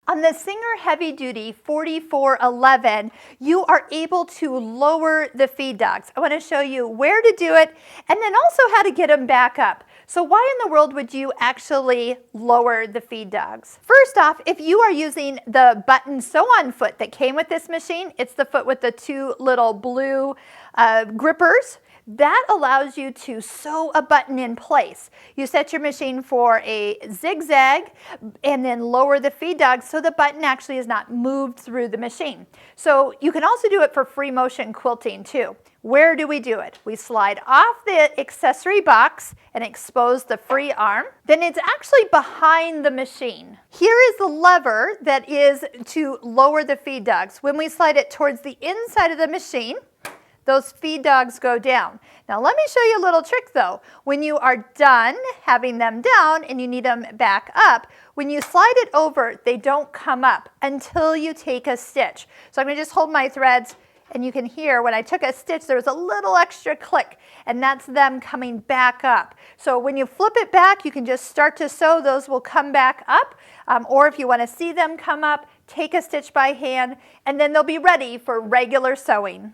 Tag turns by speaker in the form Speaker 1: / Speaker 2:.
Speaker 1: On the Singer Heavy Duty 4411, you are able to lower the feed dogs. I want to show you where to do it and then also how to get them back up. So why in the world would you actually lower the feed dogs? First off, if you are using the button sew-on foot that came with this machine, it's the foot with the two little blue grippers. That allows you to sew a button in place. You set your machine for a zigzag and then lower the feed dog so the button actually is not moved through the machine. So you can also do it for free motion quilting too. Where do we do it? We slide off the accessory box and expose the free arm. Then it's actually behind the machine. Here is the lever that is to lower the feed dogs. When we slide it towards the inside of the machine, those feed dogs go down. Now let me show you a little trick though. When you are done having them down and you need them back up, when you slide it over, they don't come up until you take a stitch. So I'm gonna just hold my threads and you can hear when I took a stitch, there was a little extra click and that's them coming back up. So when you flip it back, you can just start to sew, those will come back up. Or if you wanna see them come up, take a stitch by hand and then they'll be ready for regular sewing.